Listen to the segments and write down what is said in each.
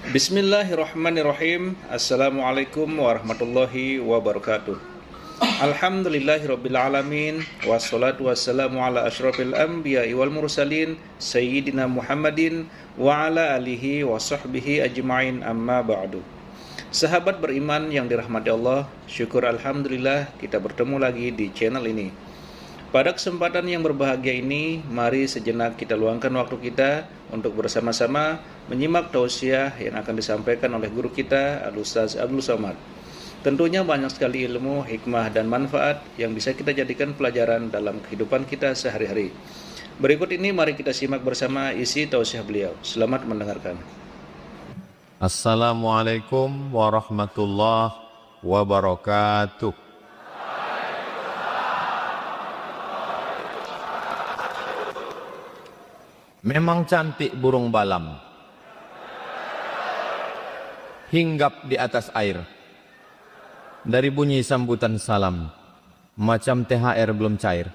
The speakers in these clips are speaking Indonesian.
Bismillahirrahmanirrahim. Assalamualaikum warahmatullahi wabarakatuh. Alhamdulillahirabbil alamin wassalatu wassalamu ala asyrafil anbiya'i wal mursalin sayyidina Muhammadin wa ala alihi wa sahbihi ajma'in, amma ba'du. Sahabat beriman yang dirahmati Allah, syukur alhamdulillah kita bertemu lagi di channel ini. Pada kesempatan yang berbahagia ini, mari sejenak kita luangkan waktu kita untuk bersama-sama menyimak tausiah yang akan disampaikan oleh guru kita, Al-Ustaz Abdul Somad. Tentunya banyak sekali ilmu, hikmah, dan manfaat yang bisa kita jadikan pelajaran dalam kehidupan kita sehari-hari. Berikut ini mari kita simak bersama isi tausiah beliau. Selamat mendengarkan. Assalamualaikum warahmatullahi wabarakatuh. Memang cantik burung balam, hinggap di atas air. Dari bunyi sambutan salam, macam THR belum cair.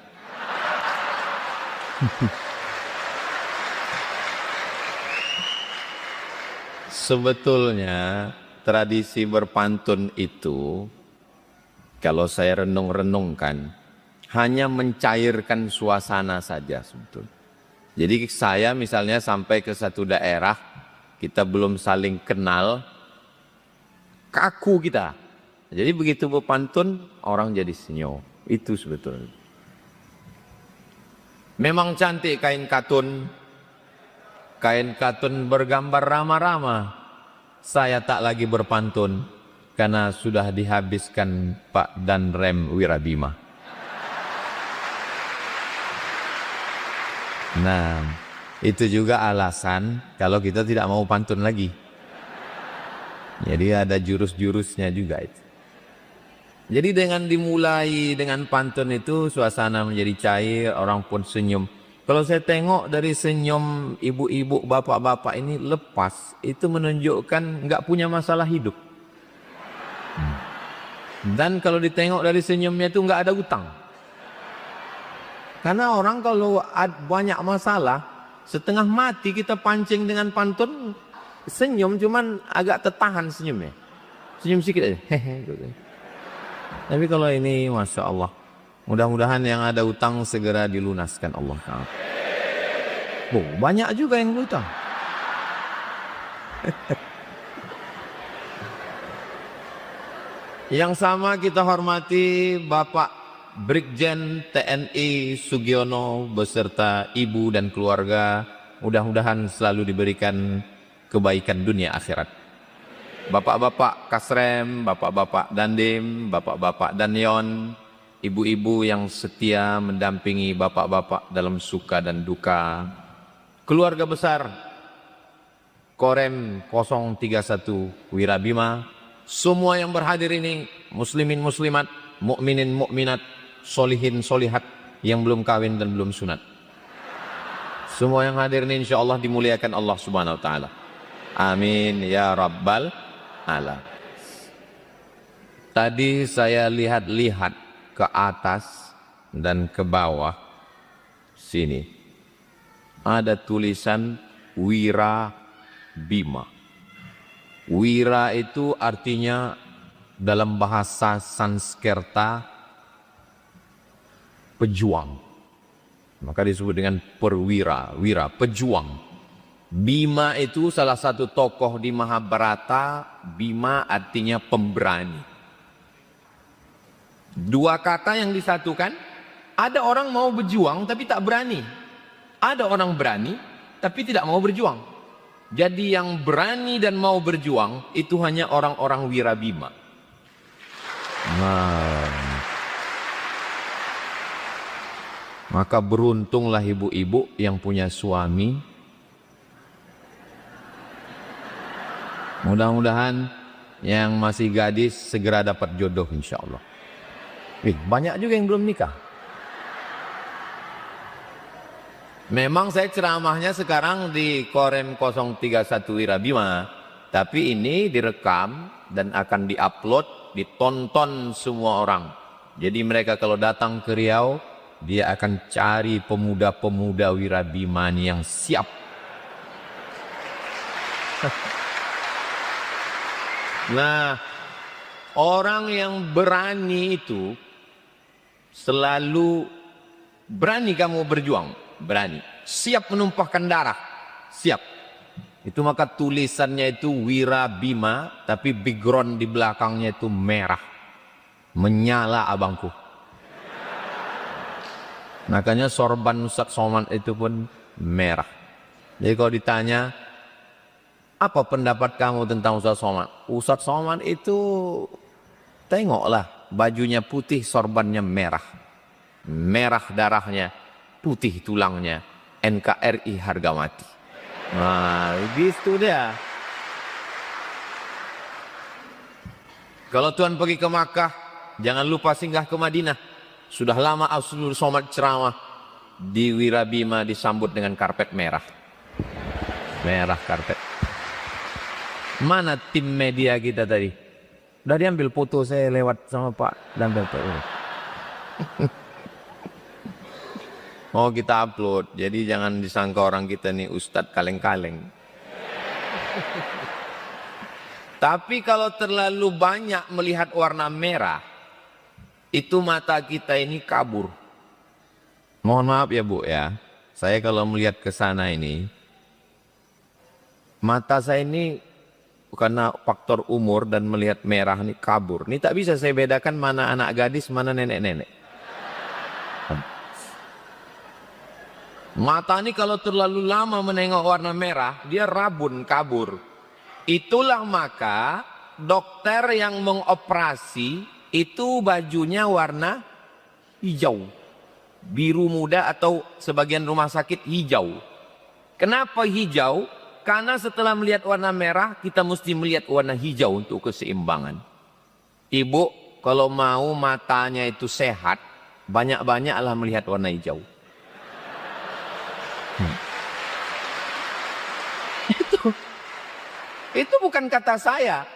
Sebetulnya tradisi berpantun itu, kalau saya renung-renungkan, hanya mencairkan suasana saja sebetulnya. Jadi saya misalnya sampai ke satu daerah, kita belum saling kenal, kaku kita. Jadi begitu berpantun, orang jadi senyum. Itu sebetulnya. Memang cantik kain katun bergambar rama-rama. Saya tak lagi berpantun, karena sudah dihabiskan Pak Danrem Wirabima. Nah, itu juga alasan kalau kita tidak mau pantun lagi. Jadi ada jurus-jurusnya juga itu. Jadi dengan dimulai dengan pantun itu suasana menjadi cair, orang pun senyum. Kalau saya tengok dari senyum ibu-ibu, bapak-bapak ini lepas, itu menunjukkan nggak punya masalah hidup. Dan kalau ditengok dari senyumnya itu nggak ada utang. Karena orang kalau banyak masalah, setengah mati kita pancing dengan pantun, senyum cuman agak tertahan senyumnya. Senyum sedikit aja. Tapi kalau ini Masya Allah, mudah-mudahan yang ada utang segera dilunaskan Allah. Banyak juga yang berutang. Yang sama kita hormati Bapak Brigjen TNI Sugiono beserta ibu dan keluarga, mudah-mudahan selalu diberikan kebaikan dunia akhirat. Bapak-bapak Kasrem, bapak-bapak Dandim, bapak-bapak Danyon, ibu-ibu yang setia mendampingi bapak-bapak dalam suka dan duka. Keluarga besar Korem 031 Wirabima, semua yang berhadir ini, muslimin muslimat, mukminin mukminat, solihin solihat yang belum kawin dan belum sunat. Semua yang hadir ini insya Allah dimuliakan Allah subhanahu wa ta'ala. Amin ya rabbal alamin. Tadi saya lihat-lihat ke atas dan ke bawah sini. Ada tulisan Wirabima. Wira itu artinya dalam bahasa Sanskerta pejuang. Maka disebut dengan perwira, wira, pejuang. Bima itu salah satu tokoh di Mahabharata. Bima artinya pemberani. Dua kata yang disatukan. Ada orang mau berjuang tapi tak berani. Ada orang berani tapi tidak mau berjuang. Jadi yang berani dan mau berjuang itu hanya orang-orang Wirabima. Maka beruntunglah ibu-ibu yang punya suami. Mudah-mudahan yang masih gadis segera dapat jodoh insya Allah. Banyak juga yang belum nikah. Memang saya ceramahnya sekarang di Korem 031 Wirabima, tapi ini direkam dan akan diupload, ditonton semua orang. Jadi mereka kalau datang ke Riau, dia akan cari pemuda-pemuda Wirabima yang siap. Nah, orang yang berani itu selalu berani kamu berjuang, berani. Siap menumpahkan darah, siap. Itu maka tulisannya itu Wirabima, tapi background di belakangnya itu merah. Menyala abangku. Makanya sorban Ustadz Somad itu pun merah. Jadi kalau ditanya, apa pendapat kamu tentang Ustadz Somad? Ustadz Somad itu, tengoklah, bajunya putih, sorbannya merah. Merah darahnya, putih tulangnya. NKRI harga mati. Nah, gitu dia. Kalau Tuhan pergi ke Makkah, jangan lupa singgah ke Madinah. Sudah lama Ustadz Somad ceramah. Di Wirabima disambut dengan karpet merah. Merah karpet. Mana tim media kita tadi? Udah diambil foto saya lewat sama Pak dan Bapak. Mau kita upload, jadi jangan disangka orang kita nih ustadz kaleng-kaleng. Tapi kalau terlalu banyak melihat warna merah, itu mata kita ini kabur. Mohon maaf ya Bu ya, saya kalau melihat ke sana ini, mata saya ini karena faktor umur dan melihat merah ini kabur. Ini tak bisa saya bedakan mana anak gadis, mana nenek-nenek. Mata ini kalau terlalu lama menengok warna merah, dia rabun, kabur. Itulah maka dokter yang mengoperasi itu bajunya warna hijau. Biru muda atau sebagian rumah sakit hijau. Kenapa hijau? Karena setelah melihat warna merah, kita mesti melihat warna hijau untuk keseimbangan. Ibu, kalau mau matanya itu sehat, banyak-banyaklah melihat warna hijau. Itu bukan kata saya,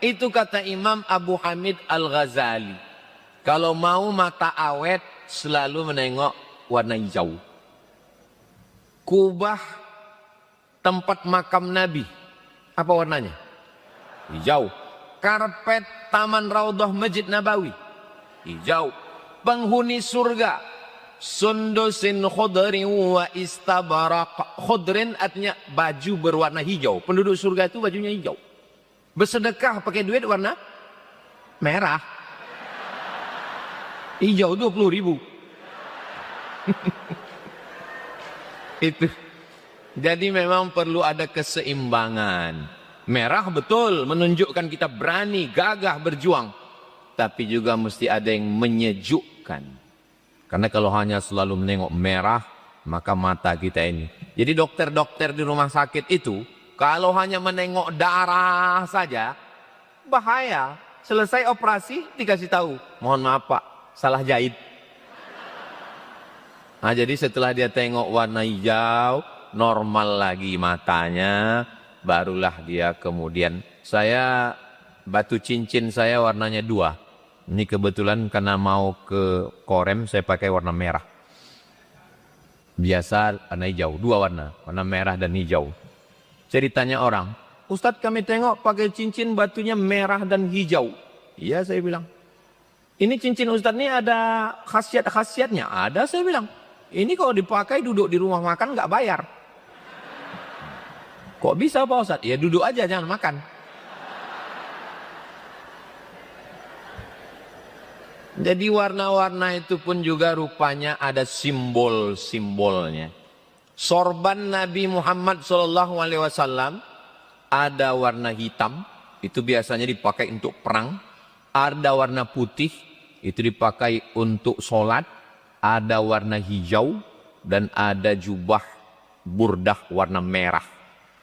itu kata Imam Abu Hamid Al-Ghazali. Kalau mau mata awet selalu menengok warna hijau. Kubah tempat makam Nabi, apa warnanya? Hijau. Karpet Taman Raudhah Masjid Nabawi, hijau. Penghuni surga, sundusin khudrin wa istabarak. Khudrin artinya baju berwarna hijau. Penduduk surga itu bajunya hijau. Bersedekah pakai duit warna merah. Hijau 20.000. Itu. Jadi memang perlu ada keseimbangan. Merah betul menunjukkan kita berani, gagah berjuang. Tapi juga mesti ada yang menyejukkan. Karena kalau hanya selalu menengok merah, maka mata kita ini. Jadi dokter-dokter di rumah sakit itu, kalau hanya menengok darah saja, bahaya. Selesai operasi, dikasih tahu, mohon maaf Pak, salah jahit. Nah, jadi setelah dia tengok warna hijau, normal lagi matanya, barulah dia kemudian, saya batu cincin saya warnanya 2. Ini kebetulan karena mau ke Korem saya pakai warna merah. Biasa warna hijau, 2 warna, warna merah dan hijau. Saya ditanya orang, Ustadz kami tengok pakai cincin batunya merah dan hijau. Iya saya bilang. Ini cincin Ustadz ini ada khasiat-khasiatnya? Ada saya bilang. Ini kalau dipakai duduk di rumah makan nggak bayar. Kok bisa Pak Ustadz? Ya duduk aja jangan makan. Jadi warna-warna itu pun juga rupanya ada simbol-simbolnya. Sorban Nabi Muhammad SAW ada warna hitam, itu biasanya dipakai untuk perang. Ada warna putih, itu dipakai untuk sholat. Ada warna hijau dan ada jubah burdah warna merah.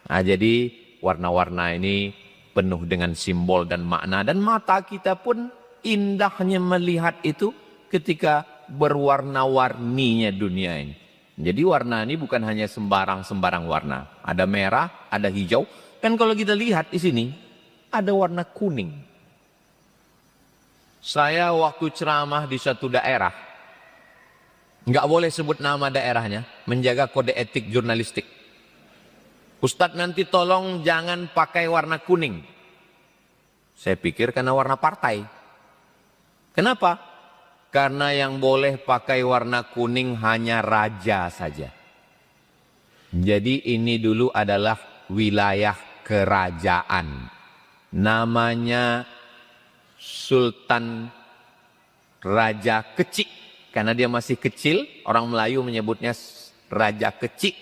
Nah, jadi warna-warna ini penuh dengan simbol dan makna. Dan mata kita pun indahnya melihat itu ketika berwarna-warninya dunia ini. Jadi warna ini bukan hanya sembarang-sembarang warna. Ada merah, ada hijau. Dan kalau kita lihat di sini, ada warna kuning. Saya waktu ceramah di satu daerah, nggak boleh sebut nama daerahnya, menjaga kode etik jurnalistik. Ustadz nanti tolong jangan pakai warna kuning. Saya pikir karena warna partai. Kenapa? Karena yang boleh pakai warna kuning hanya raja saja. Jadi ini dulu adalah wilayah kerajaan. Namanya Sultan Raja Kecik. Karena dia masih kecil, orang Melayu menyebutnya Raja Kecik.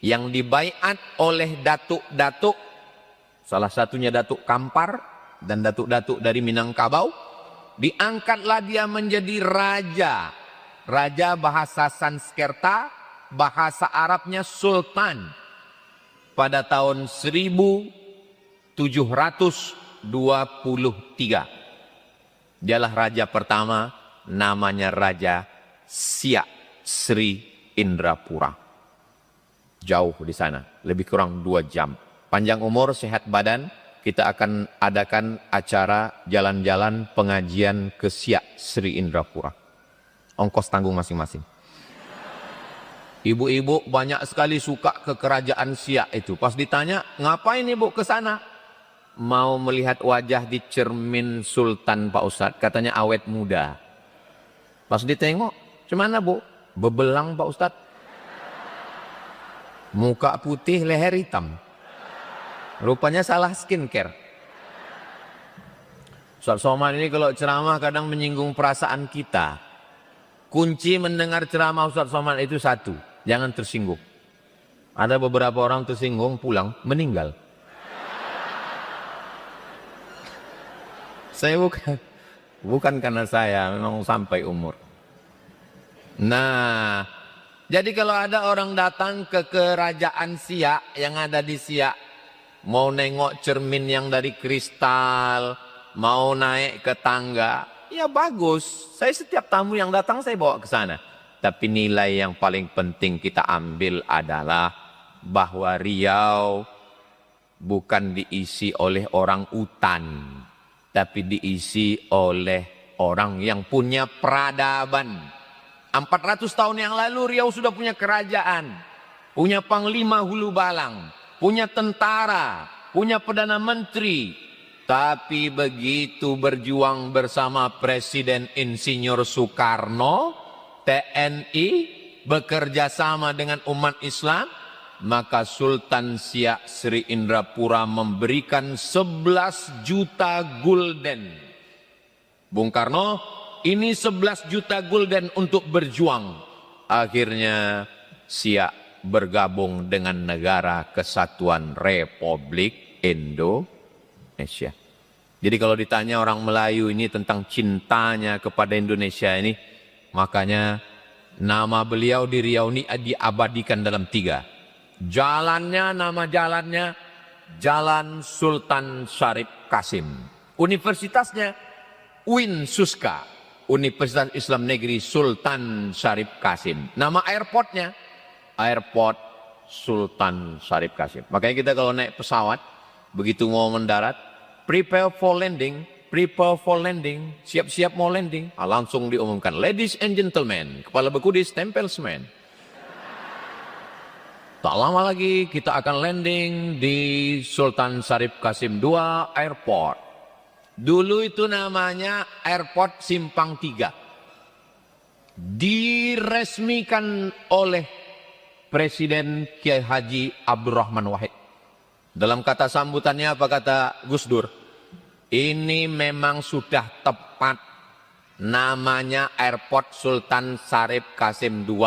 Yang dibaiat oleh datuk-datuk, salah satunya Datuk Kampar dan datuk-datuk dari Minangkabau. Diangkatlah dia menjadi raja. Raja bahasa Sanskerta, bahasa Arabnya Sultan. Pada tahun 1723. Dialah raja pertama, namanya Raja Siak Sri Indrapura. Jauh di sana, lebih kurang 2 jam. Panjang umur, sehat badan. Kita akan adakan acara jalan-jalan pengajian ke Siak Sri Indrapura. Ongkos tanggung masing-masing. Ibu-ibu banyak sekali suka ke kerajaan Siak itu. Pas ditanya, ngapain ibu ke sana? Mau melihat wajah di cermin Sultan Pak Ustadz. Katanya awet muda. Pas ditengok, cuman bu? Bebelang Pak Ustadz. Muka putih, leher hitam. Rupanya salah skincare. Ustaz Somad ini kalau ceramah kadang menyinggung perasaan kita. Kunci mendengar ceramah Ustaz Somad itu satu, jangan tersinggung. Ada beberapa orang tersinggung, pulang, meninggal. Saya bukan karena saya, memang sampai umur. Nah, jadi kalau ada orang datang ke kerajaan Siak yang ada di Siak, mau nengok cermin yang dari kristal, mau naik ke tangga, ya bagus. Saya setiap tamu yang datang saya bawa ke sana. Tapi nilai yang paling penting kita ambil adalah bahwa Riau bukan diisi oleh orang utan, tapi diisi oleh orang yang punya peradaban. 400 tahun yang lalu Riau sudah punya kerajaan, punya panglima hulu balang, punya tentara, punya perdana menteri. Tapi begitu berjuang bersama Presiden Insinyur Soekarno, TNI, bekerja sama dengan umat Islam, maka Sultan Siak Sri Indrapura memberikan 11 juta gulden. Bung Karno, ini 11 juta gulden untuk berjuang. Akhirnya Siak bergabung dengan Negara Kesatuan Republik Indonesia. Jadi kalau ditanya orang Melayu ini tentang cintanya kepada Indonesia ini, makanya nama beliau di Riau ini diabadikan dalam 3. Jalannya, nama jalannya Jalan Sultan Syarif Kasim. Universitasnya UIN Suska, Universitas Islam Negeri Sultan Syarif Kasim. Nama airportnya Airport Sultan Syarif Kasim. Makanya kita kalau naik pesawat, begitu mau mendarat, prepare for landing, siap-siap mau landing, langsung diumumkan, ladies and gentlemen, kepala bekudis, tempel semen. Tak lama lagi kita akan landing di Sultan Syarif Kasim II Airport. Dulu itu namanya Airport Simpang 3. Diresmikan oleh Presiden Kiai Haji Abdurrahman Wahid. Dalam kata sambutannya apa kata Gus Dur? Ini memang sudah tepat namanya Airport Sultan Syarif Kasim II.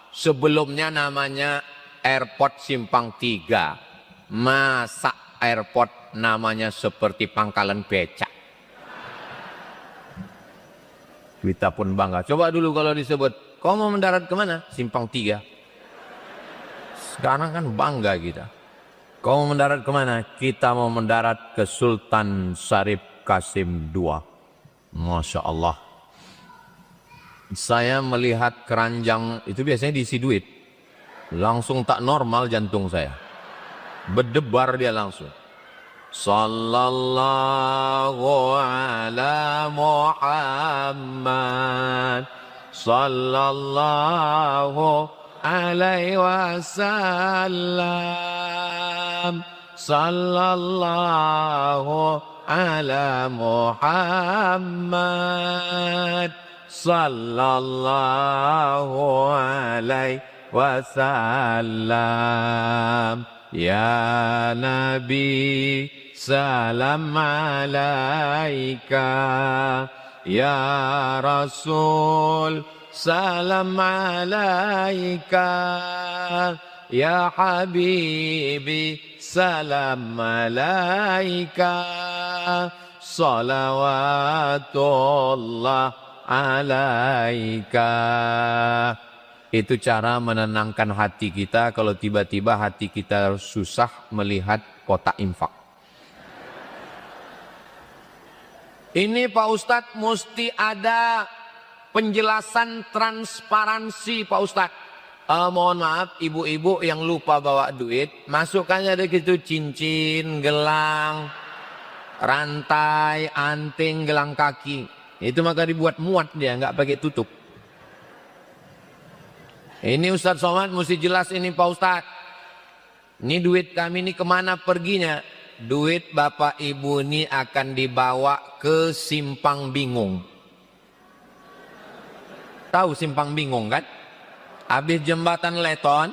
Sebelumnya namanya Airport Simpang 3. Masa airport namanya seperti pangkalan becak? Kita pun bangga. Coba dulu kalau disebut, kau mau mendarat kemana? Simpang 3. Sekarang kan bangga kita. Kau mau mendarat kemana? Kita mau mendarat ke Sultan Syarif Kasim II. Masya Allah. Saya melihat keranjang, itu biasanya diisi duit. Langsung tak normal jantung saya. Berdebar dia langsung. Sallallahu ala Muhammad. Sallallahu alaihi wasallam. sallallahu ala Muhammad sallallahu alaihi wasallam. Ya Nabi salam alaika, ya Rasul salam alaika, ya Habibi salam alaika, salawatullah alaika. Itu cara menenangkan hati kita kalau tiba-tiba hati kita susah melihat kotak infak. Ini Pak Ustadz mesti ada penjelasan transparansi Pak Ustadz. Mohon maaf ibu-ibu yang lupa bawa duit, masukkannya ada gitu cincin, gelang, rantai, anting, gelang kaki. Itu maka dibuat muat dia, nggak pakai tutup. Ini Ustadz Somad mesti jelas ini Pak Ustadz. Ini duit kami ini kemana perginya? Duit Bapak Ibu ini akan dibawa ke Simpang Bingung. Tahu Simpang Bingung kan? Habis jembatan Leton,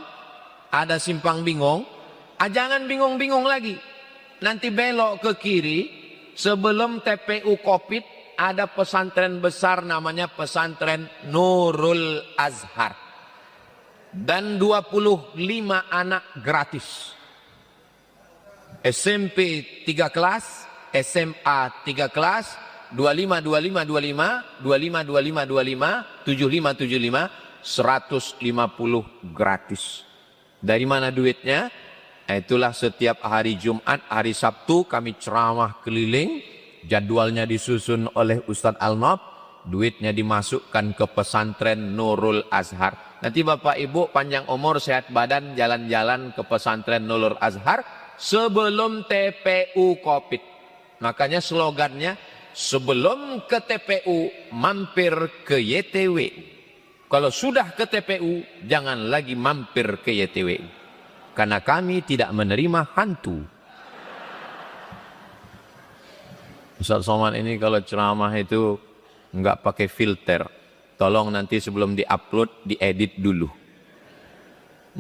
ada Simpang Bingung. Jangan bingung-bingung lagi. Nanti belok ke kiri, sebelum TPU Kopit, ada pesantren besar namanya Pesantren Nurul Azhar. Dan 25 anak gratis. SMP 3 kelas, SMA 3 kelas, 25, 25, 25, 25, 25, 25, 75, 75, 150 gratis. Dari mana duitnya? Itulah setiap hari Jumat, hari Sabtu kami ceramah keliling. Jadwalnya disusun oleh Ustadz Al-Nob. Duitnya dimasukkan ke pesantren Nurul Azhar. Nanti Bapak Ibu panjang umur, sehat badan, jalan-jalan ke pesantren Nurul Azhar sebelum TPU Kopit. Makanya slogannya, sebelum ke TPU mampir ke YTW. Kalau sudah ke TPU jangan lagi mampir ke YTW. Karena kami tidak menerima hantu. Ustaz Somad ini kalau ceramah itu enggak pakai filter. Tolong nanti sebelum diupload diedit dulu.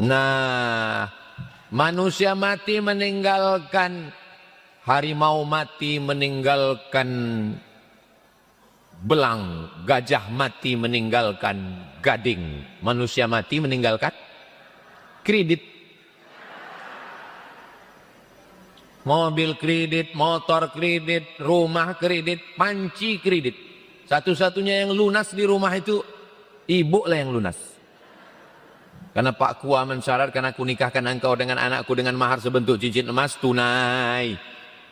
Nah, manusia mati meninggalkan, harimau mati meninggalkan belang, gajah mati meninggalkan gading, manusia mati meninggalkan kredit. Mobil kredit, motor kredit, rumah kredit, panci kredit. Satu-satunya yang lunas di rumah itu ibu lah yang lunas. Karena Pak Kua mensyaratkan aku nikahkan engkau dengan anakku dengan mahar sebentuk cincin emas tunai.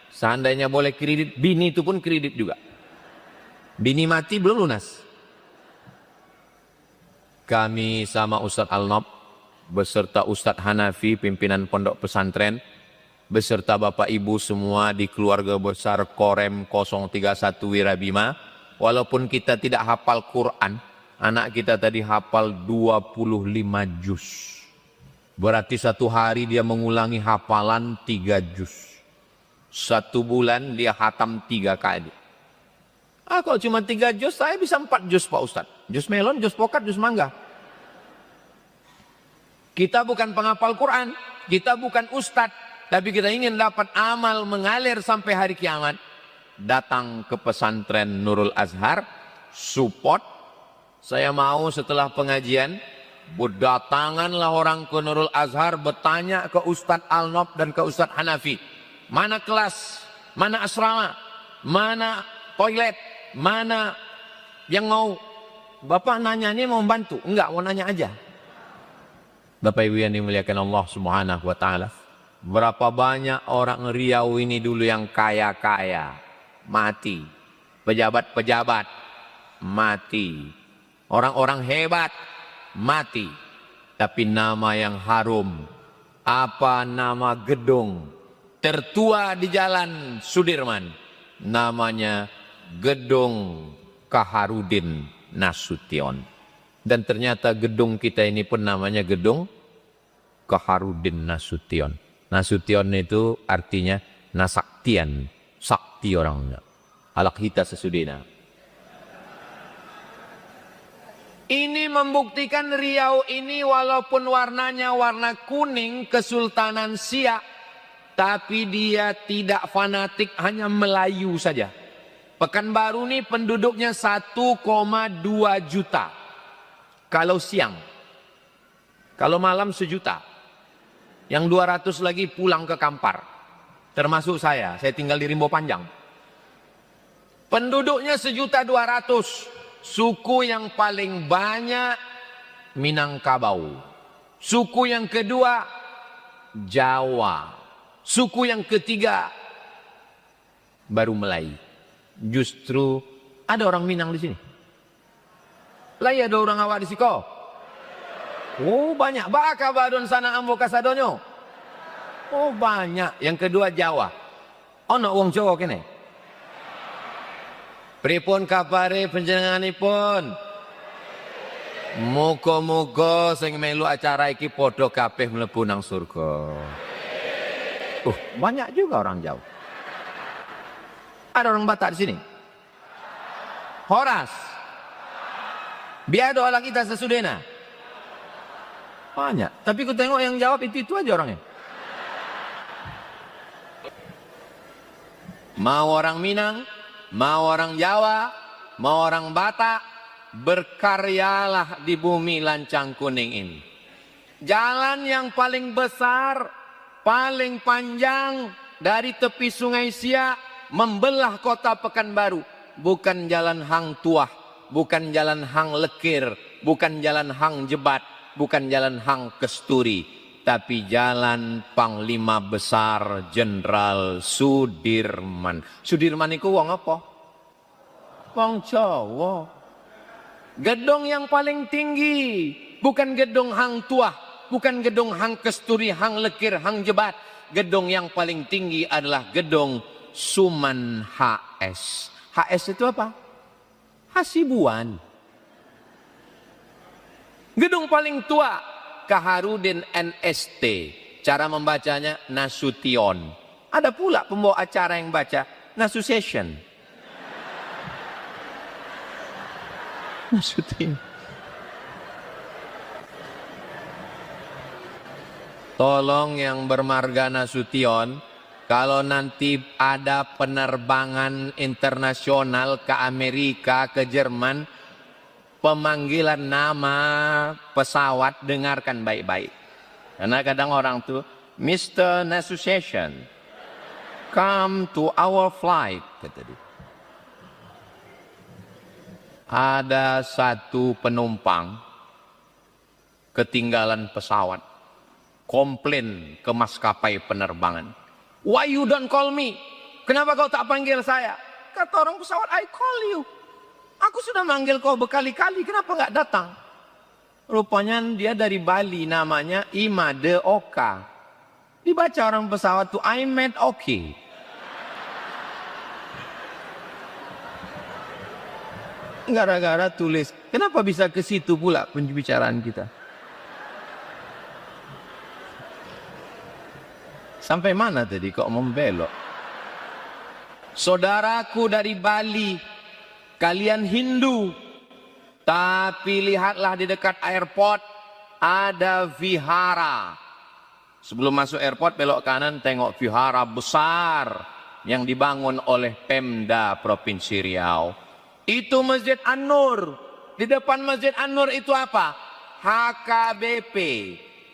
Seandainya boleh kredit, bini itu pun kredit juga. Bini mati belum lunas. Kami sama Ustadz Al-Nob beserta Ustadz Hanafi pimpinan pondok pesantren beserta Bapak Ibu semua di keluarga besar Korem 031 Wirabima. Walaupun kita tidak hafal Quran, anak kita tadi hafal 25 juz. Berarti satu hari dia mengulangi hafalan 3 juz. Satu bulan dia hatam 3 kali. Kalau cuma 3 juz, saya bisa 4 juz Pak Ustadz. Juz melon, juz pokat, juz mangga. Kita bukan penghafal Quran, kita bukan ustadz, tapi kita ingin dapat amal mengalir sampai hari kiamat. Datang ke pesantren Nurul Azhar, support. Saya mau setelah pengajian, berdatanganlah orang ke Nurul Azhar bertanya ke Ustadz Al-Nob dan ke Ustadz Hanafi. Mana kelas, mana asrama, mana toilet, mana yang mau. Bapak nanya ini mau bantu? Enggak, mau nanya aja. Bapak Ibu yang dimuliakan Allah Subhanahu wa taala. Berapa banyak orang Riau ini dulu yang kaya-kaya mati, pejabat-pejabat mati, orang-orang hebat mati, tapi nama yang harum, apa nama gedung tertua di Jalan Sudirman, namanya Gedung Kaharudin Nasution. Dan ternyata gedung kita ini pun namanya Gedung Kaharudin Nasution. Nasution itu artinya nasaktian, sakti orangnya. Alakhita Sesudena. Ini membuktikan Riau ini walaupun warnanya warna kuning Kesultanan Siak, tapi dia tidak fanatik, hanya Melayu saja. Pekanbaru ini penduduknya 1,2 juta. Kalau siang. Kalau malam 1 juta. Yang 200 lagi pulang ke Kampar. Termasuk saya tinggal di Rimbo Panjang. Penduduknya 1.200.000. Suku yang paling banyak Minangkabau. Suku yang kedua Jawa. Suku yang ketiga baru Melayu. Justru ada orang Minang di sini. Lah ada orang awak di siko. Oh banyak. Baka badon sana ambo kasadonyo. Oh banyak. Yang kedua Jawa. Ono wong Jawa kene. Pripun kabare panjenenganipun? Muga-muga sing melu acara iki padha kabeh mlebu nang surga. Banyak juga orang Jawa. Ada orang Batak di sini. Horas. Biado ala kita Sesudena. Banyak. Tapi ku tengok yang jawab itu aja orangnya. Mau orang Minang, mau orang Jawa, mau orang Batak, berkaryalah di bumi lancang kuning ini. Jalan yang paling besar, paling panjang dari tepi Sungai Siak membelah kota Pekanbaru. Bukan jalan Hang Tuah, bukan jalan Hang Lekir, bukan jalan Hang Jebat, bukan jalan Hang Kesturi, tapi jalan Panglima Besar Jenderal Sudirman. Sudirman itu wong apa? Wong Jawa. Gedung yang paling tinggi bukan gedung Hang Tuah, bukan gedung Hang Kesturi, Hang Lekir, Hang Jebat. Gedung yang paling tinggi adalah gedung Suman HS. HS itu apa? Hasibuan. Gedung paling tua Kaharudin NST. Cara membacanya Nasution. Ada pula pembawa acara yang baca Nasution. Nasution. Tolong yang bermarga Nasution, kalau nanti ada penerbangan internasional ke Amerika, ke Jerman, pemanggilan nama pesawat dengarkan baik-baik. Karena kadang orang tuh, Mr. Nasution, come to our flight, kata dia. Ada satu penumpang ketinggalan pesawat, komplain ke maskapai penerbangan. Why you don't call me? Kenapa kau tak panggil saya? Kata orang pesawat, I call you. Aku sudah manggil kau berkali-kali, kenapa nggak datang? Rupanya dia dari Bali, namanya Imade Oka. Dibaca orang pesawat tuh, I met Oki. Gara-gara tulis, kenapa bisa ke situ pula pembicaraan kita? Sampai mana tadi kok membelok? Saudaraku dari Bali, kalian Hindu, tapi lihatlah di dekat airport ada vihara. Sebelum masuk airport belok kanan tengok vihara besar yang dibangun oleh Pemda Provinsi Riau. Itu Masjid An-Nur. Di depan Masjid An-Nur itu apa? HKBP,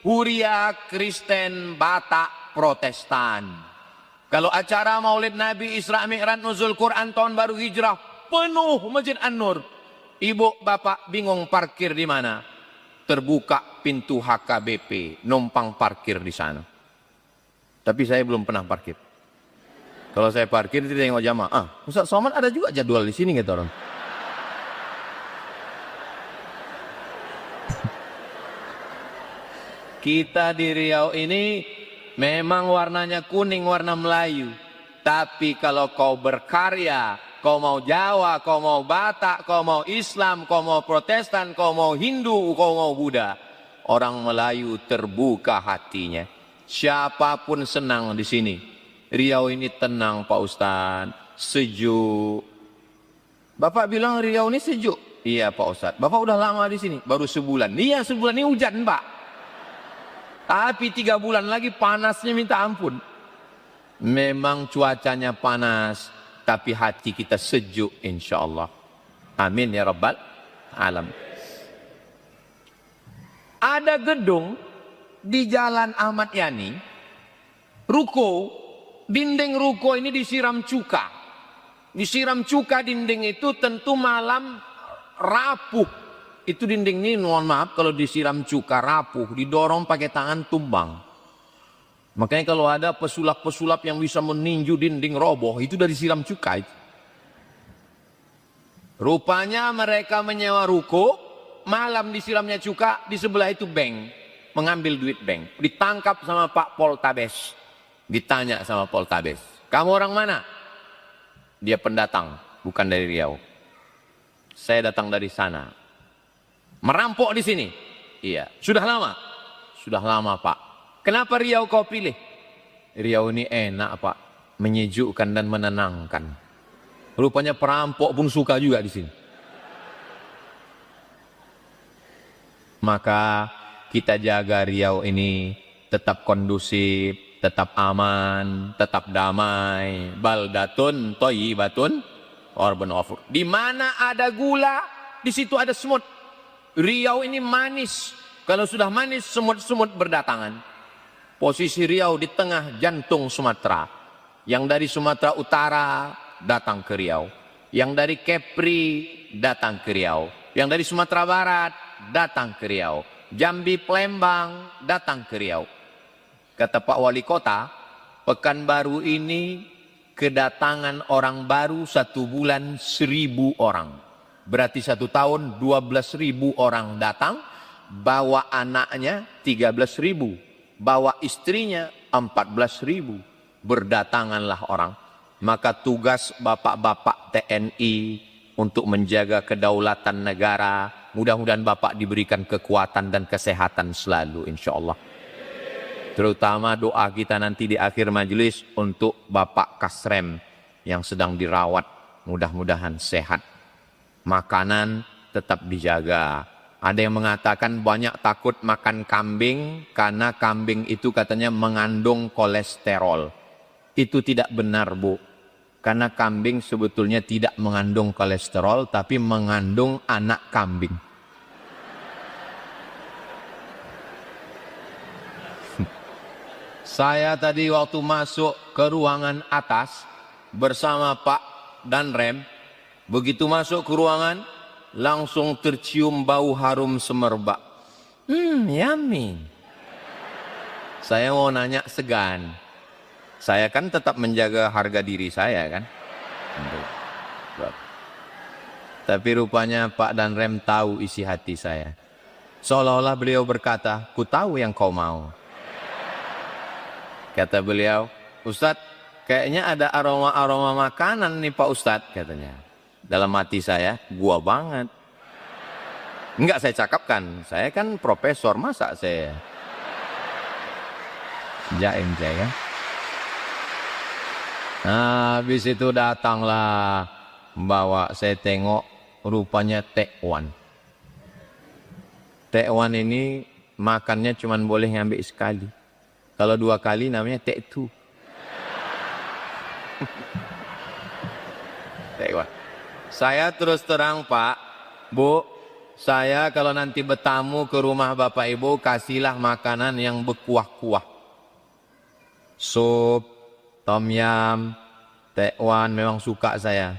Huria Kristen Batak Protestan. Kalau acara Maulid Nabi, Isra Mi'raj, Nuzul Quran, tahun baru hijrah, penuh Masjid An-Nur. Ibu bapak bingung parkir di mana? Terbuka pintu HKBP, numpang parkir di sana. Tapi saya belum pernah parkir. Kalau saya parkir itu tengok jamaah. Ustaz Somad ada juga jadwal di sini gitu orang. Kita di Riau ini memang warnanya kuning, warna Melayu. Tapi kalau kau berkarya, kau mau Jawa, kau mau Batak, kau mau Islam, kau mau Protestan, kau mau Hindu, kau mau Buddha, orang Melayu terbuka hatinya. Siapapun senang di sini. Riau ini tenang Pak Ustadz, sejuk. Bapak bilang Riau ini sejuk. Iya Pak Ustadz. Bapak udah lama di sini, baru sebulan. Iya sebulan ini hujan Pak. Tapi 3 bulan lagi panasnya minta ampun. Memang cuacanya panas, tapi hati kita sejuk insya Allah. Amin ya Rabbal Alamin. Ada gedung di Jalan Ahmad Yani, ruko, dinding ruko ini disiram cuka. Disiram cuka dinding itu tentu malam rapuh. Itu dinding ini mohon maaf kalau disiram cuka rapuh, didorong pakai tangan tumbang. Makanya kalau ada pesulap-pesulap yang bisa meninju dinding roboh, itu dari siram cuka itu. Rupanya mereka menyewa ruko, malam disiramnya cuka, di sebelah itu bank, mengambil duit bank. Ditangkap sama Pak Poltabes. Ditanya sama Poltabes, kamu orang mana? Dia pendatang, bukan dari Riau. Saya datang dari sana. Merampok di sini? Iya. Sudah lama? Sudah lama Pak. Kenapa Riau kau pilih? Riau ini enak Pak, menyejukkan dan menenangkan. Rupanya perampok pun suka juga di sini. Maka kita jaga Riau ini tetap kondusif, tetap aman, tetap damai. Baldatun thayyibatun warabbun ghafur. Di mana ada gula, di situ ada semut. Riau ini manis. Kalau sudah manis, semut-semut berdatangan. Posisi Riau di tengah jantung Sumatera. Yang dari Sumatera Utara datang ke Riau. Yang dari Kepri datang ke Riau. Yang dari Sumatera Barat datang ke Riau. Jambi, Palembang datang ke Riau. Kata Pak Wali Kota, Pekanbaru ini kedatangan orang baru 1 bulan 1.000 orang. Berarti 1 tahun 12.000 orang datang, bawa anaknya 13.000, bawa istrinya 14.000. Berdatanganlah orang. Maka tugas bapak-bapak TNI untuk menjaga kedaulatan negara, mudah-mudahan Bapak diberikan kekuatan dan kesehatan selalu insya Allah. Terutama doa kita nanti di akhir majelis untuk Bapak Kasrem yang sedang dirawat, mudah-mudahan sehat. Makanan tetap dijaga. Ada yang mengatakan banyak takut makan kambing karena kambing itu katanya mengandung kolesterol. Itu tidak benar Bu. Karena kambing sebetulnya tidak mengandung kolesterol tapi mengandung anak kambing. Saya tadi waktu masuk ke ruangan atas bersama Pak Danrem, begitu masuk ke ruangan langsung tercium bau harum semerbak. Yummy. Saya mau nanya segan. Saya kan tetap menjaga harga diri saya kan. Tapi rupanya Pak Danrem tahu isi hati saya. Seolah-olah beliau berkata, ku tahu yang kau mau. Kata beliau, Ustadz, kayaknya ada aroma-aroma makanan nih Pak Ustadz, katanya. Dalam hati saya, gua banget. Enggak saya cakapkan, saya kan profesor, masa saya jaim saya kan. Nah, habis itu datanglah bawa, saya tengok rupanya tekwan. Tekwan ini makannya cuma boleh ngambil sekali. Kalau 2 kali namanya tektu. Tekwan. Saya terus terang Pak, Bu, saya kalau nanti bertamu ke rumah Bapak Ibu, kasihlah makanan yang berkuah-kuah. Sup, tom yam, tekwan memang suka saya.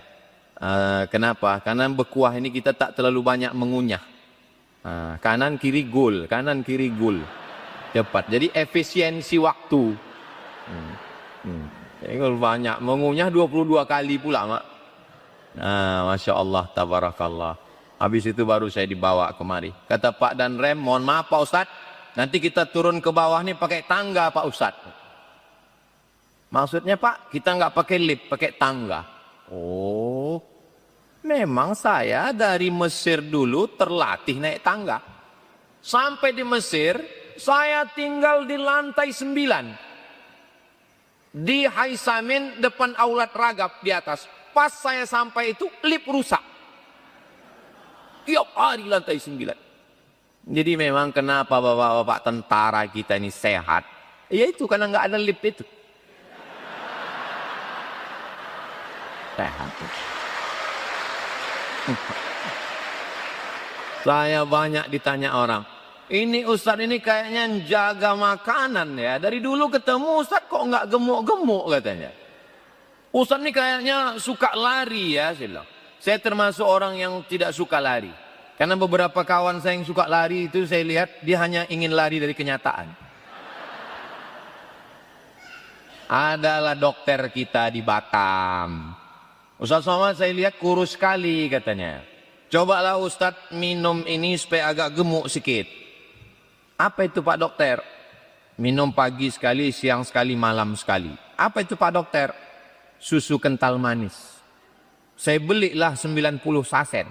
Kenapa? Karena berkuah ini kita tak terlalu banyak mengunyah. Kanan kiri gul, kanan kiri gul. Cepat. Jadi efisiensi waktu. Jadi kalau banyak mengunyah 22 kali pula, Mak. Masya Allah, tabarakallah. Habis itu baru saya dibawa kemari. Kata Pak Danrem, mohon maaf Pak Ustadz, nanti kita turun ke bawah nih pakai tangga Pak Ustadz. Maksudnya Pak, kita nggak pakai lift, pakai tangga. Oh, memang saya dari Mesir dulu terlatih naik tangga. Sampai di Mesir, Saya tinggal di lantai 9. Di Haisamin depan aulat Ragab di atas. Pas saya sampai itu lift rusak. Tiap hari lantai 9. Jadi memang kenapa bapak-bapak tentara kita ini sehat? Ya itu karena nggak ada lift itu. Sehat. Saya banyak ditanya orang. Ini Ustadz ini kayaknya jaga makanan ya. Dari dulu ketemu Ustadz kok nggak gemuk-gemuk katanya. Ustadz ini kayaknya suka lari ya. Saya termasuk orang yang tidak suka lari. Karena beberapa kawan saya yang suka lari itu saya lihat dia hanya ingin lari dari kenyataan. Adalah dokter kita di Batam. Ustadz Somad saya lihat kurus sekali katanya. Cobalah Ustadz minum ini supaya agak gemuk sedikit. Apa itu Pak Dokter? Minum pagi sekali, siang sekali, malam sekali. Apa itu Pak Dokter? Susu kental manis. Saya belilah 90 saset.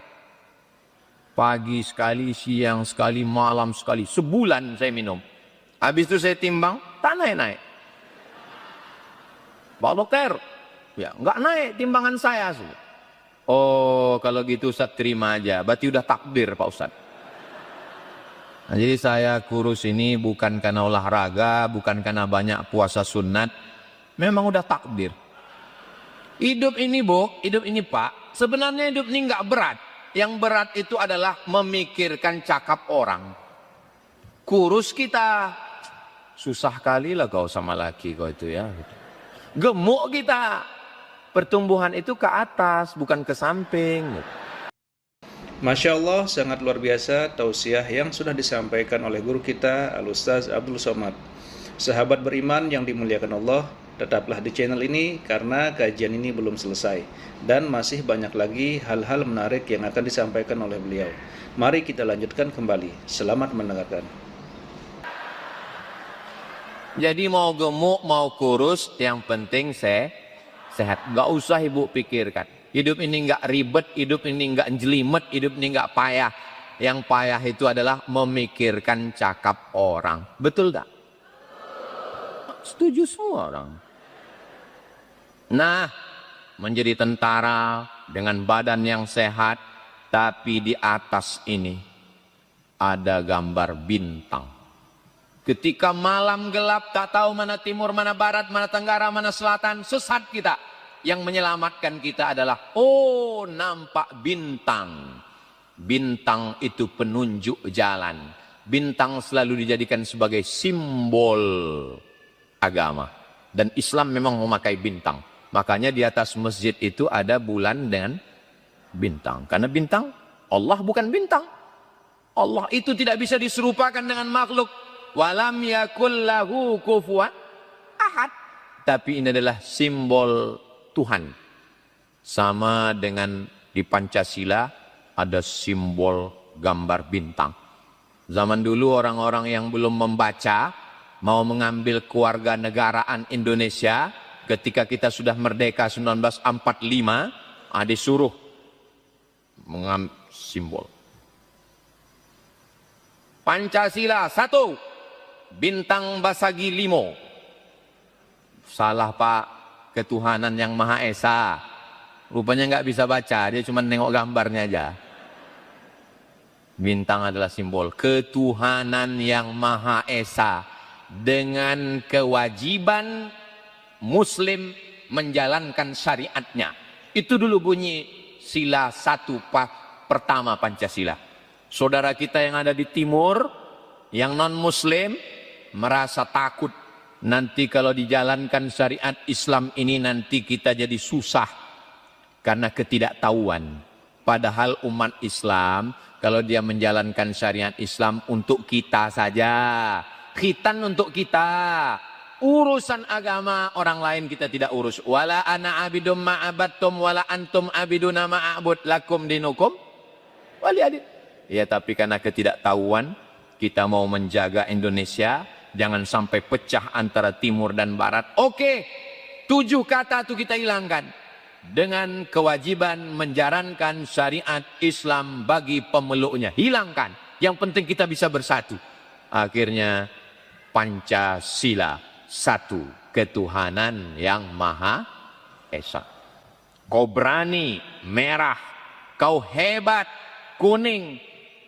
Pagi sekali, siang sekali, malam sekali. Sebulan saya minum. Habis itu saya timbang, tak naik-naik. Pak Dokter, ya nggak naik timbangan saya. Oh kalau gitu Ustaz terima aja. Berarti udah takdir Pak Ustaz. Nah, jadi saya kurus ini bukan karena olahraga, bukan karena banyak puasa sunat. Memang udah takdir. Hidup ini Bu, hidup ini Pak, sebenarnya hidup ini nggak berat. Yang berat itu adalah memikirkan cakap orang. Kurus kita, susah kali lah kau sama laki kau itu ya. Gemuk kita, pertumbuhan itu ke atas, bukan ke samping. Masya Allah, sangat luar biasa tausiah yang sudah disampaikan oleh guru kita Al-Ustaz Abdul Somad. Sahabat beriman yang dimuliakan Allah, tetaplah di channel ini karena kajian ini belum selesai dan masih banyak lagi hal-hal menarik yang akan disampaikan oleh beliau. Mari kita lanjutkan kembali. Selamat mendengarkan. Jadi mau gemuk, mau kurus, yang penting sehat. Gak usah ibu pikirkan. Hidup ini nggak ribet, hidup ini nggak jelimet, hidup ini nggak payah. Yang payah itu adalah memikirkan cakap orang. Betul tak? Setuju semua orang. Nah, menjadi tentara dengan badan yang sehat, tapi di atas ini ada gambar bintang. Ketika malam gelap, tak tahu mana timur, mana barat, mana tenggara, mana selatan, sesat kita. Yang menyelamatkan kita adalah, oh nampak bintang. Bintang itu penunjuk jalan. Bintang selalu dijadikan sebagai simbol agama. Dan Islam memang memakai bintang. Makanya di atas masjid itu ada bulan dengan bintang. Karena bintang, Allah bukan bintang. Allah itu tidak bisa diserupakan dengan makhluk. Walam yakul lahu kufuwan ahad. Tapi ini adalah simbol Tuhan. Sama dengan di Pancasila ada simbol gambar bintang. Zaman dulu orang-orang yang belum membaca mau mengambil kewarganegaraan Indonesia ketika kita sudah merdeka 1945, disuruh mengambil simbol. Pancasila 1, bintang basagi limo. Salah Pak. Ketuhanan yang Maha Esa. Rupanya nggak bisa baca, dia cuma nengok gambarnya aja. Bintang adalah simbol ketuhanan yang Maha Esa. Dengan kewajiban Muslim menjalankan syariatnya. Itu dulu bunyi sila 1 pertama Pancasila. Saudara kita yang ada di timur, yang non-Muslim, merasa takut. Nanti kalau dijalankan syariat Islam ini nanti kita jadi susah karena ketidaktahuan. Padahal umat Islam kalau dia menjalankan syariat Islam untuk kita saja. Khitan untuk kita. Urusan agama orang lain kita tidak urus. Wala ana abidum ma'abattum wala antum abiduna ma'abud lakum dinukum wali adid. Ya tapi karena ketidaktahuan kita mau menjaga Indonesia. Jangan sampai pecah antara timur dan barat. Oke, 7 kata itu kita hilangkan. Dengan kewajiban menjalankan syariat Islam bagi pemeluknya. Hilangkan. Yang penting kita bisa bersatu. Akhirnya Pancasila, satu ketuhanan yang Maha Esa. Kau berani, merah, kau hebat, kuning,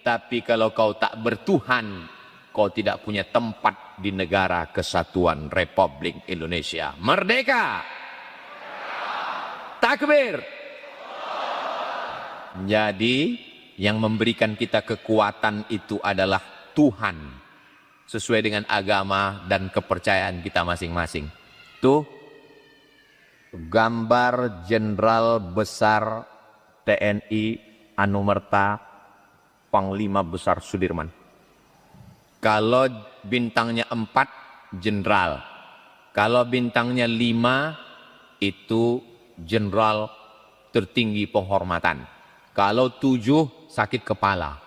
tapi kalau kau tak bertuhan, kau tidak punya tempat di negara kesatuan Republik Indonesia. Merdeka! Takbir! Jadi yang memberikan kita kekuatan itu adalah Tuhan, sesuai dengan agama dan kepercayaan kita masing-masing. Tuh gambar Jenderal Besar TNI Anumerta Panglima Besar Sudirman. Kalau bintangnya 4, jenderal. Kalau bintangnya 5, itu jenderal tertinggi penghormatan. Kalau 7, sakit kepala.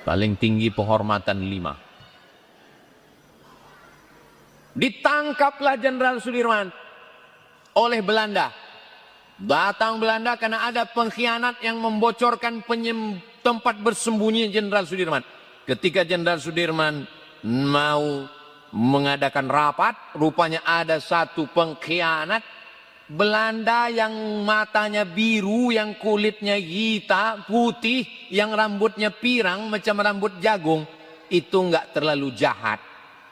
Paling tinggi penghormatan 5. Ditangkaplah Jenderal Sudirman oleh Belanda. Datang Belanda karena ada pengkhianat yang membocorkan tempat bersembunyi Jenderal Sudirman. Ketika Jenderal Sudirman mau mengadakan rapat, rupanya ada satu pengkhianat Belanda yang matanya biru, yang kulitnya hitam, putih, yang rambutnya pirang macam rambut jagung. Itu enggak terlalu jahat.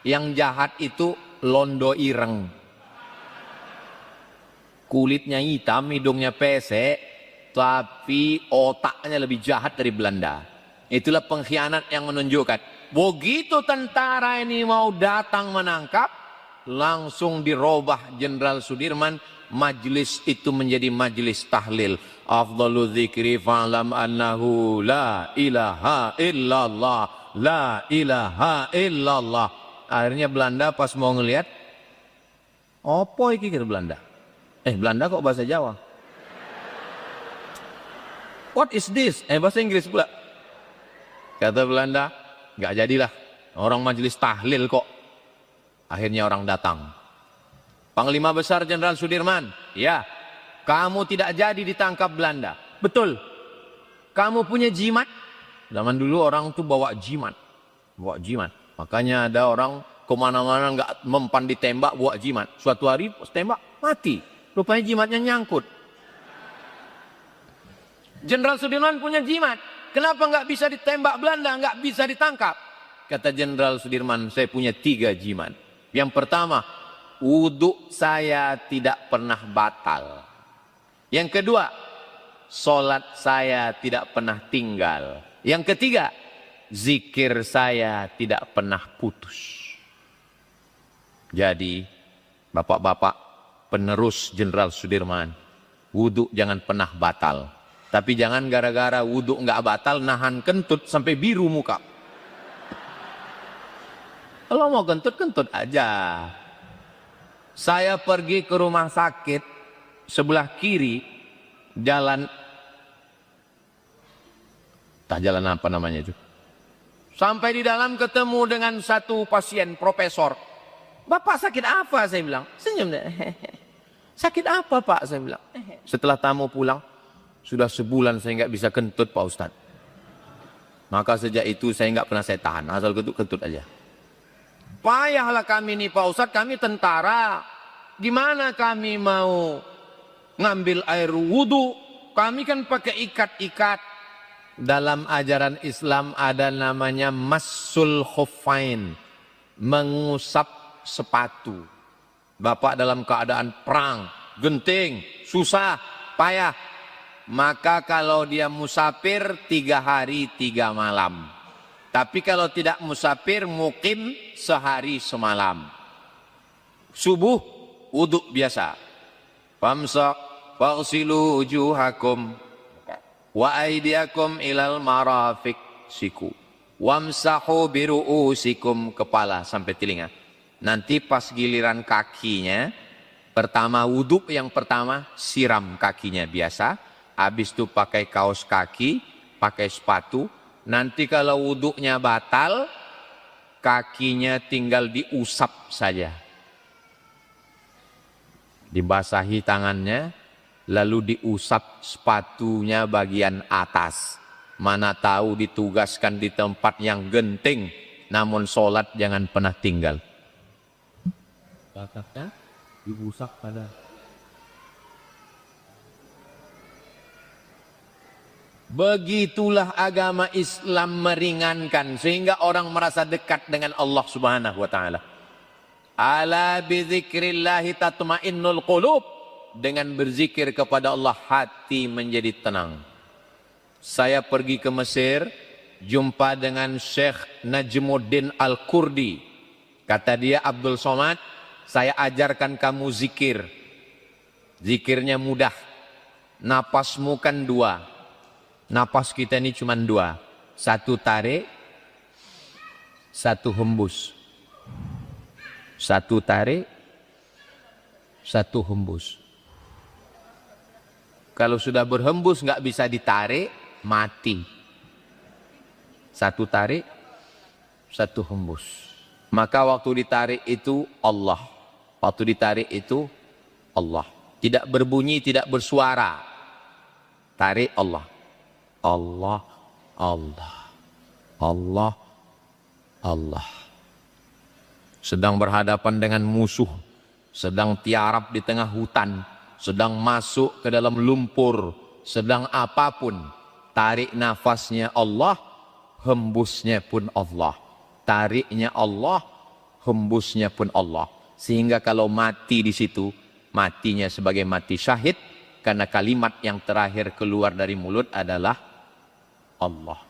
Yang jahat itu Londo Ireng. Kulitnya hitam, hidungnya pesek, tapi otaknya lebih jahat dari Belanda. Itulah pengkhianat yang menunjukkan. Begitu tentara ini mau datang menangkap, langsung dirubah Jenderal Sudirman. Majlis itu menjadi majlis tahlil. Afdalu dzikri fa'lam annahu la ilaha illallah, la ilaha illallah. Akhirnya Belanda pas mau ngelihat, apa iki kira Belanda? Belanda kok bahasa Jawa? What is this? Bahasa Inggris pula. Kata Belanda, nggak jadilah. Orang majlis tahlil kok. Akhirnya orang datang. Panglima Besar Jenderal Sudirman, ya, kamu tidak jadi ditangkap Belanda. Betul. Kamu punya jimat. Zaman dulu orang tuh bawa jimat. Bawa jimat. Makanya ada orang kemana-mana nggak mempan ditembak bawa jimat. Suatu hari tembak mati. Rupanya jimatnya nyangkut. Jenderal Sudirman punya jimat. Kenapa nggak bisa ditembak Belanda, nggak bisa ditangkap? Kata Jenderal Sudirman, saya punya 3 jimat. Yang pertama, wudhu saya tidak pernah batal. Yang kedua, sholat saya tidak pernah tinggal. Yang ketiga, zikir saya tidak pernah putus. Jadi, bapak-bapak penerus Jenderal Sudirman, wudhu jangan pernah batal. Tapi jangan gara-gara wudhu nggak batal, nahan kentut sampai biru muka. Kalau mau kentut-kentut aja. Saya pergi ke rumah sakit, sebelah kiri, jalan apa namanya itu. Sampai di dalam ketemu dengan satu pasien, profesor. Bapak sakit apa? Saya bilang. Senyum deh. Sakit apa Pak? Saya bilang. Setelah tamu pulang, sudah sebulan saya nggak bisa kentut Pak Ustadz. Maka sejak itu saya nggak pernah saya tahan, asal kentut-kentut aja. Payahlah kami nih Pak Ustadz, kami tentara. Gimana kami mau ngambil air wudhu? Kami kan pakai ikat-ikat. Dalam ajaran Islam ada namanya massul khuffain, mengusap sepatu. Bapak dalam keadaan perang, genting, susah, payah. Maka kalau dia musafir 3 hari 3 malam. Tapi kalau tidak musafir, mukim sehari semalam. Subuh, wudhu biasa. Famsa faghsilu wujuhakum wa aydiyakum ilal marafiq siku. Wamsahu biru'usikum, kepala sampai telinga. Nanti pas giliran kakinya, pertama wudhu yang pertama siram kakinya biasa. Habis itu pakai kaos kaki, pakai sepatu. Nanti kalau wudhunya batal, kakinya tinggal diusap saja. Dibasahi tangannya, lalu diusap sepatunya bagian atas. Mana tahu ditugaskan di tempat yang genting, namun sholat jangan pernah tinggal. Kakaknya dibusak pada. Begitulah agama Islam meringankan sehingga orang merasa dekat dengan Allah Subhanahu wa taala. Ala bidzikrillahi tatmainnul qulub. Dengan berzikir kepada Allah hati menjadi tenang. Saya pergi ke Mesir, jumpa dengan Syekh Najmuddin Al-Kurdi. Kata dia, Abdul Somad, saya ajarkan kamu zikir. Zikirnya mudah. Napasmu kan 2. Napas kita ini cuma 2. 1 tarik, 1 hembus. 1 tarik, 1 hembus. Kalau sudah berhembus nggak bisa ditarik, mati. 1 tarik, 1 hembus. Maka waktu ditarik itu Allah. Waktu ditarik itu Allah. Tidak berbunyi, tidak bersuara. Tarik Allah. Allah, Allah, Allah, Allah. Sedang berhadapan dengan musuh, sedang tiarap di tengah hutan, sedang masuk ke dalam lumpur, sedang apapun, tarik nafasnya Allah, hembusnya pun Allah. Tariknya Allah, hembusnya pun Allah. Sehingga kalau mati di situ, matinya sebagai mati syahid, karena kalimat yang terakhir keluar dari mulut adalah Allah.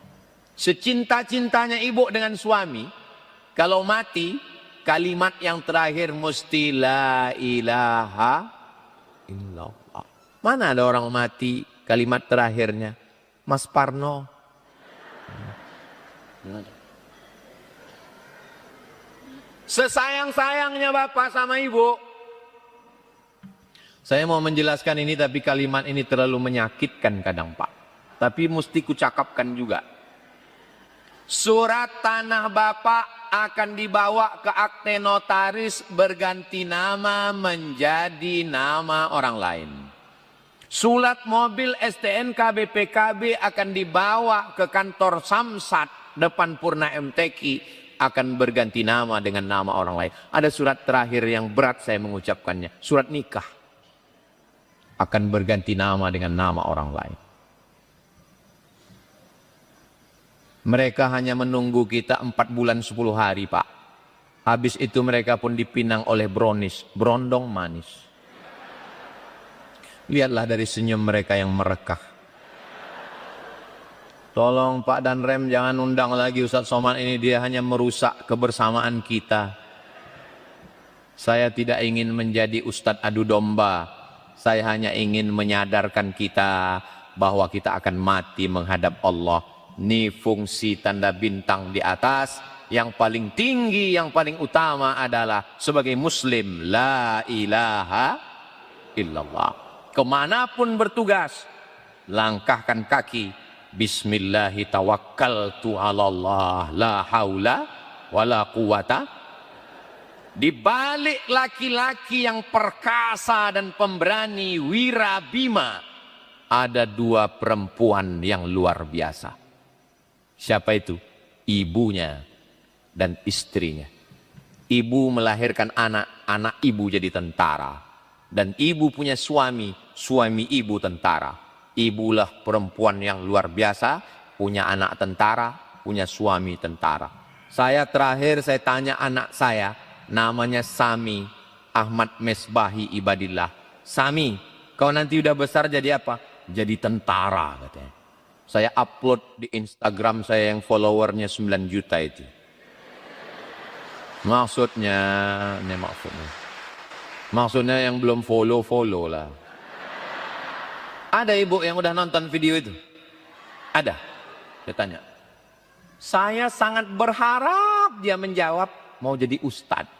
Secinta-cintanya ibu dengan suami, kalau mati, kalimat yang terakhir mesti la ilaha illallah. Mana ada orang mati kalimat terakhirnya Mas Parno? Sesayang-sayangnya bapak sama ibu. Saya mau menjelaskan ini tapi kalimat ini terlalu menyakitkan kadang pak. Tapi mesti kucakapkan juga. Surat tanah bapak akan dibawa ke akte notaris berganti nama menjadi nama orang lain. Surat mobil STNK BPKB akan dibawa ke kantor Samsat depan Purna MTQ akan berganti nama dengan nama orang lain. Ada surat terakhir yang berat saya mengucapkannya. Surat nikah akan berganti nama dengan nama orang lain. Mereka hanya menunggu kita 4 bulan 10 hari pak. Habis itu mereka pun dipinang oleh brownies, berondong manis. Lihatlah dari senyum mereka yang merekah. Tolong Pak dan Rem jangan undang lagi Ustadz Somad ini, dia hanya merusak kebersamaan kita. Saya tidak ingin menjadi Ustadz adu domba. Saya hanya ingin menyadarkan kita bahwa kita akan mati menghadap Allah. Ini fungsi tanda bintang di atas. Yang paling tinggi, yang paling utama adalah sebagai muslim. La ilaha illallah. Kemanapun bertugas, langkahkan kaki. Bismillahi tawakkaltu ala Allah. La haula wala quwata. Di balik laki-laki yang perkasa dan pemberani wirabima, ada 2 perempuan yang luar biasa. Siapa itu? Ibunya dan istrinya. Ibu melahirkan anak, anak ibu jadi tentara. Dan ibu punya suami, suami ibu tentara. Ibulah perempuan yang luar biasa, punya anak tentara, punya suami tentara. Saya terakhir saya tanya anak saya, namanya Sami, Ahmad Mesbahi Ibadillah. Sami, kau nanti udah besar jadi apa? Jadi tentara katanya. Saya upload di Instagram saya yang followernya 9 juta itu. Maksudnya, ini maksudnya. Maksudnya yang belum follow lah. Ada ibu yang udah nonton video itu? Ada? Saya tanya. Saya sangat berharap dia menjawab mau jadi ustadz.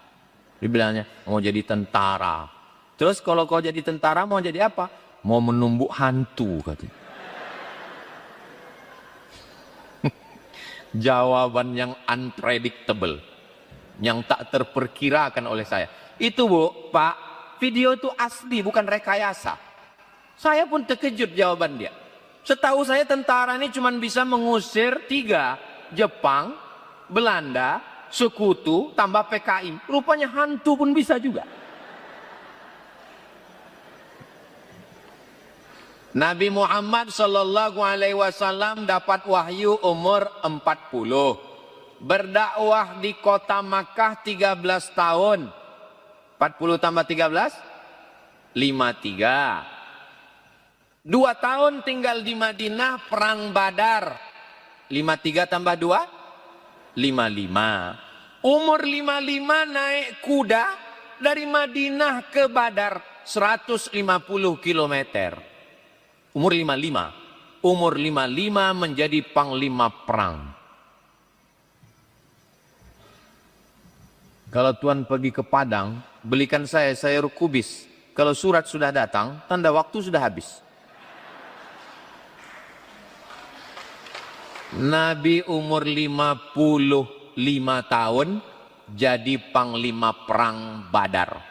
Dia bilangnya mau jadi tentara. Terus kalau kau jadi tentara mau jadi apa? Mau menumbuk hantu katanya. Jawaban yang unpredictable. Yang tak terperkirakan oleh saya. Itu bu, pak, video itu asli bukan rekayasa. Saya pun terkejut jawaban dia. Setahu saya tentara ini cuma bisa mengusir 3, Jepang, Belanda, Sekutu, tambah PKI. Rupanya hantu pun bisa juga. Nabi Muhammad sallallahu alaihi wasallam dapat wahyu umur 40. Berdakwah di kota Makkah 13 tahun. 40 tambah 13? 53. 2 tahun tinggal di Madinah, perang Badar. 53 tambah 2? 55. Umur 55 naik kuda dari Madinah ke Badar 150 kilometer. Umur 55. Umur 55 menjadi panglima perang. Kalau Tuhan pergi ke Padang, belikan saya sayur kubis. Kalau surat sudah datang, tanda waktu sudah habis. Nabi umur 55 tahun jadi panglima perang Badar.